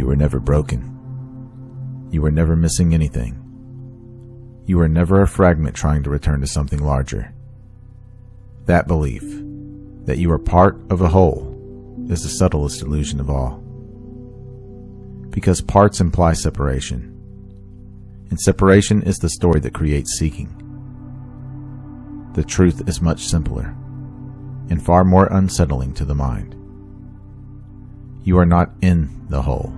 You were never broken. You were never missing anything. You were never a fragment trying to return to something larger. That belief, that you are part of a whole, is the subtlest illusion of all. Because parts imply separation, and separation is the story that creates seeking. The truth is much simpler, and far more unsettling to the mind. You are not in the whole.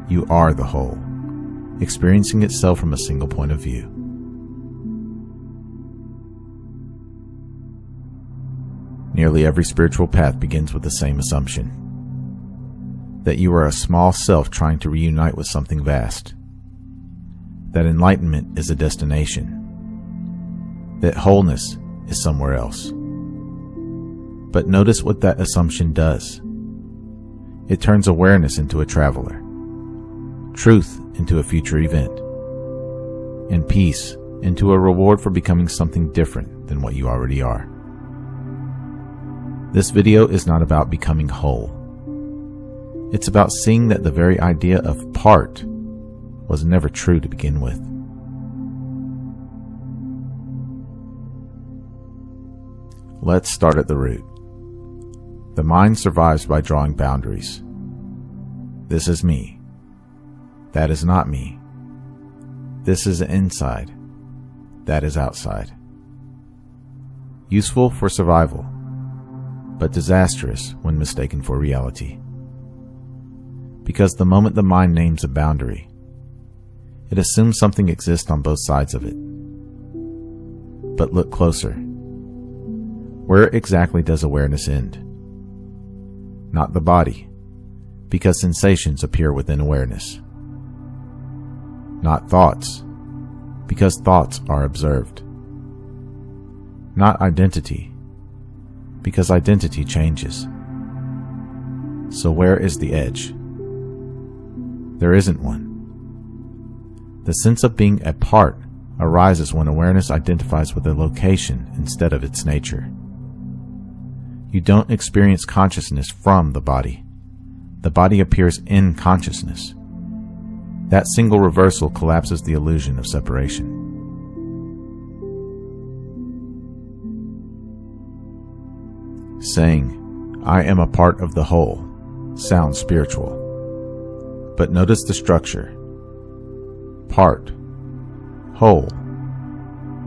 You are the whole, experiencing itself from a single point of view. Nearly every spiritual path begins with the same assumption, that you are a small self trying to reunite with something vast, that enlightenment is a destination, that wholeness is somewhere else. But notice what that assumption does. It turns awareness into a traveler, truth into a future event, and peace into a reward for becoming something different than what you already are. This video is not about becoming whole. It's about seeing that the very idea of part was never true to begin with. Let's start at the root. The mind survives by drawing boundaries. This is me. That is not me. This is inside. That is outside. Useful for survival, but disastrous when mistaken for reality. Because the moment the mind names a boundary, it assumes something exists on both sides of it. But look closer. Where exactly does awareness end? Not the body, because sensations appear within awareness. Not thoughts, because thoughts are observed. Not identity, because identity changes. So where is the edge? There isn't one. The sense of being a part arises when awareness identifies with a location instead of its nature. You don't experience consciousness from the body. The body appears in consciousness. That single reversal collapses the illusion of separation. Saying, "I am a part of the whole," sounds spiritual. But notice the structure. Part, whole,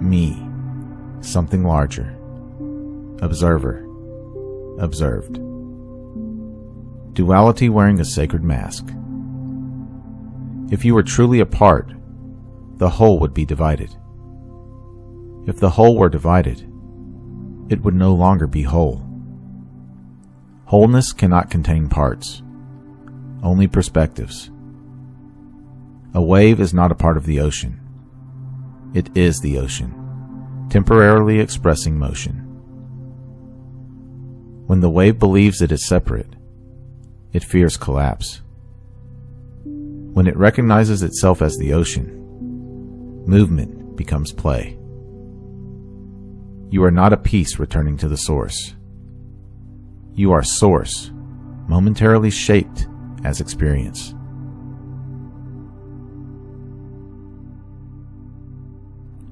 me, something larger, observer, observed. Duality wearing a sacred mask. If you were truly a part, the whole would be divided. If the whole were divided, it would no longer be whole. Wholeness cannot contain parts, only perspectives. A wave is not a part of the ocean. It is the ocean, temporarily expressing motion. When the wave believes it is separate, it fears collapse. When it recognizes itself as the ocean, movement becomes play. You are not a piece returning to the source. You are source, momentarily shaped as experience.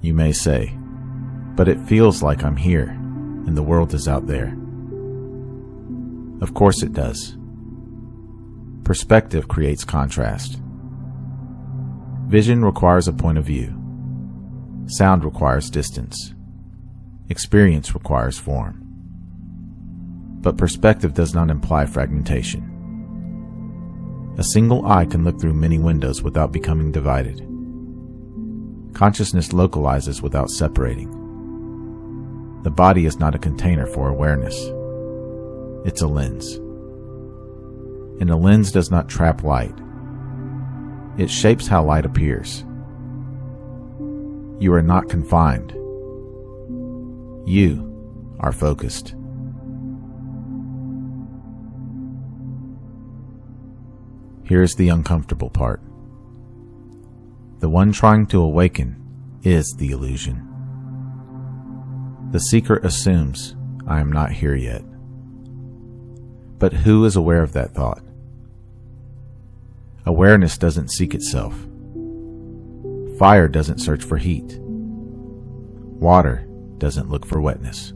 You may say, "But it feels like I'm here, and the world is out there." Of course it does. Perspective creates contrast. Vision requires a point of view. Sound requires distance. Experience requires form. But perspective does not imply fragmentation. A single eye can look through many windows without becoming divided. Consciousness localizes without separating. The body is not a container for awareness. It's a lens. And a lens does not trap light. It shapes how light appears. You are not confined. You are focused. Here's the uncomfortable part. The one trying to awaken is the illusion. The seeker assumes, "I am not here yet." But who is aware of that thought? Awareness doesn't seek itself. Fire doesn't search for heat. Water doesn't look for wetness.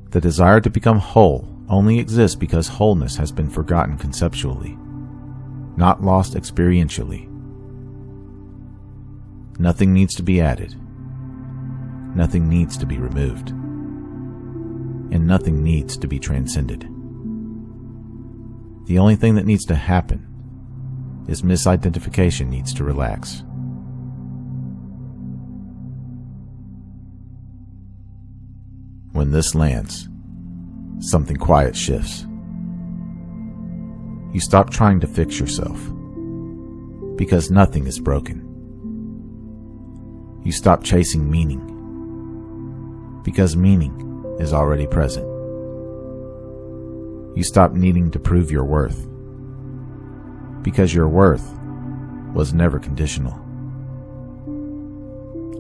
The desire to become whole only exists because wholeness has been forgotten conceptually, not lost experientially. Nothing needs to be added. Nothing needs to be removed. And nothing needs to be transcended. The only thing that needs to happen is misidentification needs to relax. When this lands, something quiet shifts. You stop trying to fix yourself, because nothing is broken. You stop chasing meaning, because meaning is already present. You stop needing to prove your worth, because your worth was never conditional.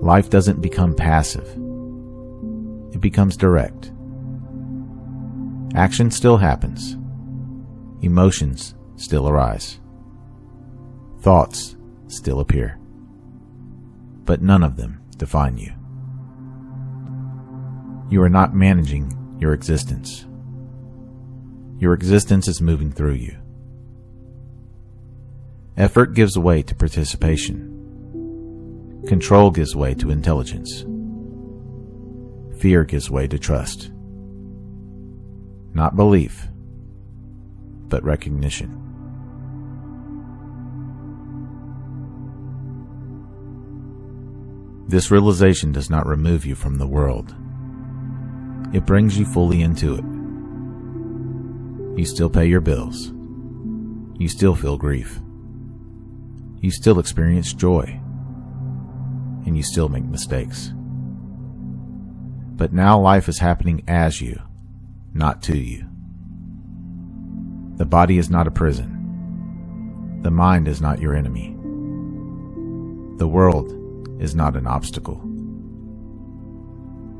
Life doesn't become passive. It becomes direct. Action still happens. Emotions still arise. Thoughts still appear. But none of them define you. You are not managing your existence. Your existence is moving through you. Effort gives way to participation. Control gives way to intelligence. Fear gives way to trust. Not belief, but recognition. This realization does not remove you from the world. It brings you fully into it. You still pay your bills. You still feel grief. You still experience joy. And you still make mistakes. But now life is happening as you, not to you. The body is not a prison. The mind is not your enemy. The world is not an obstacle.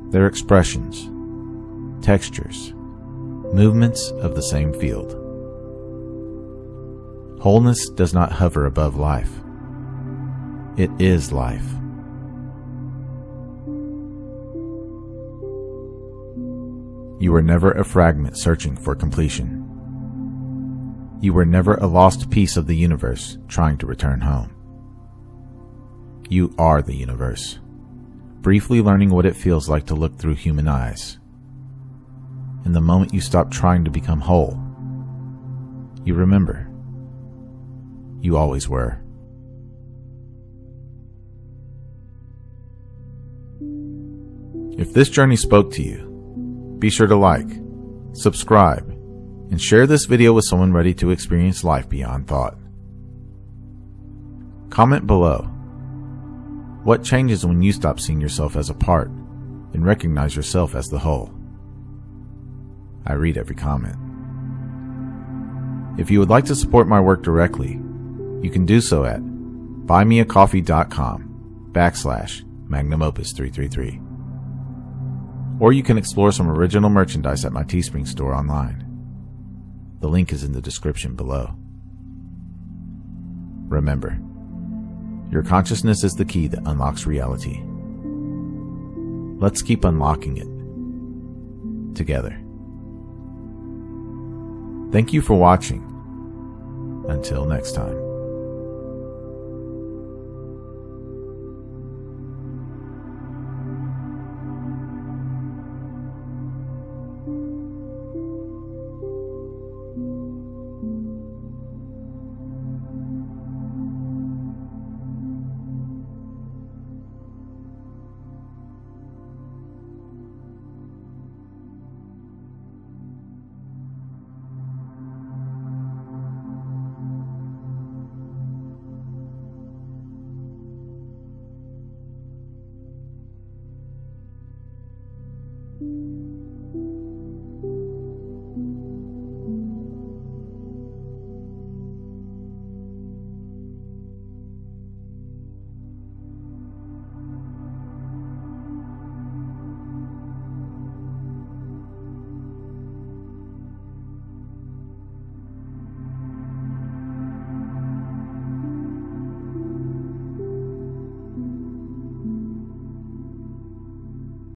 They're expressions, textures, movements of the same field. Wholeness does not hover above life. It is life. You were never a fragment searching for completion. You were never a lost piece of the universe trying to return home. You are the universe, briefly learning what it feels like to look through human eyes. And the moment you stop trying to become whole, you remember, you always were. If this journey spoke to you, be sure to like, subscribe, and share this video with someone ready to experience life beyond thought. Comment below. What changes when you stop seeing yourself as a part and recognize yourself as the whole? I read every comment. If you would like to support my work directly, you can do so at buymeacoffee.com/magnumopus333. Or you can explore some original merchandise at my Teespring store online. The link is in the description below. Remember, your consciousness is the key that unlocks reality. Let's keep unlocking it together. Thank you for watching. Until next time.